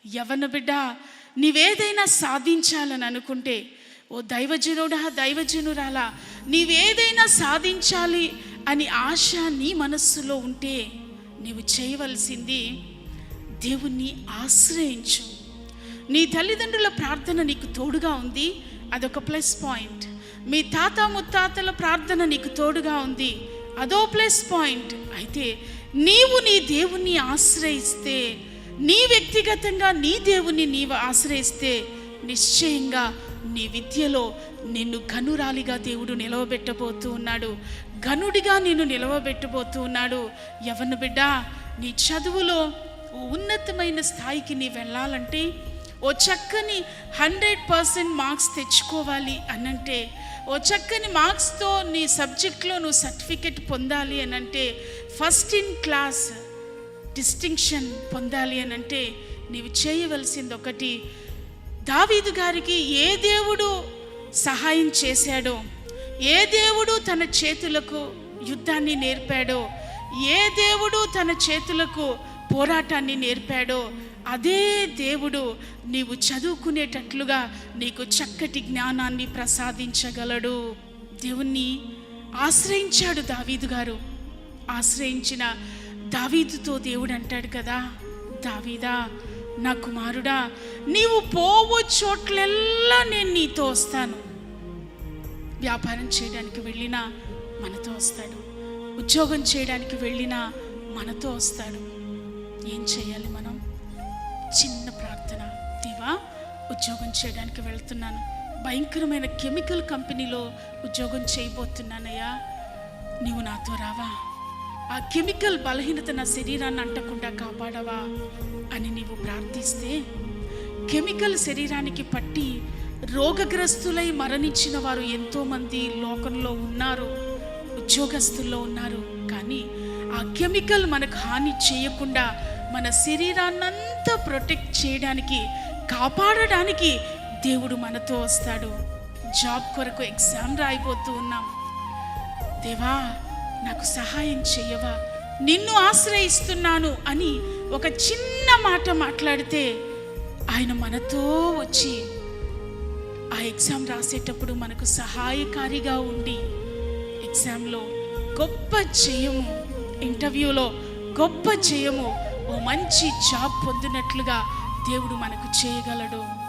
యవ్వన బిడ్డ, నీవేదైనా సాధించాలని అనుకుంటే, ఓ దైవజనుడా, దైవజనురాలా, నీవేదైనా సాధించాలి అని ఆశ నీ మనస్సులో ఉంటే నీవు చేయవలసింది దేవుణ్ణి ఆశ్రయించు. నీ తల్లిదండ్రుల ప్రార్థన నీకు తోడుగా ఉంది, అదొక ప్లస్ పాయింట్. మీ తాత ముత్తాతల ప్రార్థన నీకు తోడుగా ఉంది, అదో ప్లస్ పాయింట్. అయితే నీవు నీ దేవుణ్ణి ఆశ్రయిస్తే, నీ వ్యక్తిగతంగా నీ దేవుణ్ణి నీవు ఆశ్రయిస్తే, నిశ్చయంగా నీ విద్యలో నిన్ను ఘనురాలిగా దేవుడు నిలవబెట్టబోతూ ఉన్నాడు, ఘనుడిగా నిన్ను నిలవబెట్టబోతూ ఉన్నాడు. యవ్వన బిడ్డ, నీ చదువులో ఓ ఉన్నతమైన స్థాయికి నీ వెళ్ళాలంటే, ఓ చక్కని 100% మార్క్స్ తెచ్చుకోవాలి అనంటే, ఓ చక్కని మార్క్స్తో నీ సబ్జెక్ట్లో నువ్వు సర్టిఫికెట్ పొందాలి అనంటే, ఫస్ట్ ఇన్ క్లాస్ డిస్టింక్షన్ పొందాలి అనంటే, నీవు చేయవలసింది ఒకటి. దావీదు గారికి ఏ దేవుడు సహాయం చేశాడో, ఏ దేవుడు తన చేతులకు యుద్ధాన్ని నేర్పాడో, ఏ దేవుడు తన చేతులకు పోరాటాన్ని నేర్పాడో, అదే దేవుడు నీవు చదువుకునేటట్లుగా నీకు చక్కటి జ్ఞానాన్ని ప్రసాదించగలడు. దేవుణ్ణి ఆశ్రయించాడు దావీదు గారు. ఆశ్రయించిన దావీదుతో దేవుడు అంటాడు కదా, దావీదా, నా కుమారుడా, నీవు పోవు చోట్లెల్లా నేను నీతో వస్తాను. వ్యాపారం చేయడానికి వెళ్ళినా మనతో వస్తాడు, ఉద్యోగం చేయడానికి వెళ్ళినా మనతో వస్తాడు. ఏం చేయాలి మనం? చిన్న ప్రార్థన. దేవా, ఉద్యోగం చేయడానికి వెళ్తున్నాను, భయంకరమైన కెమికల్ కంపెనీలో ఉద్యోగం చేయబోతున్నానయ్యా, నీవు నాతో రావా? ఆ కెమికల్ బలహీనత నా శరీరాన్ని అంటకుండా కాపాడవా అని నీవు ప్రార్థిస్తే, కెమికల్ శరీరానికి పట్టి రోగగ్రస్తులై మరణించిన వారు ఎంతోమంది లోకంలో ఉన్నారు, ఉద్యోగస్తుల్లో ఉన్నారు. కానీ ఆ కెమికల్ మనకు హాని చేయకుండా మన శరీరాన్నంతా ప్రొటెక్ట్ చేయడానికి, కాపాడడానికి దేవుడు మనతో వస్తాడు. జాబ్ కొరకు ఎగ్జామ్ రాయిపోతూ ఉన్నాం, దేవా నాకు సహాయం చేయవా, నిన్ను ఆశ్రయిస్తున్నాను అని ఒక చిన్న మాట మాట్లాడితే ఆయన మనతో వచ్చి ఆ ఎగ్జామ్ రాసేటప్పుడు మనకు సహాయకారిగా ఉండి, ఎగ్జామ్లో గొప్ప జయము, ఇంటర్వ్యూలో గొప్ప జయము, ఓ మంచి జాబ్ పొందినట్లుగా దేవుడు మనకు చేయగలడు.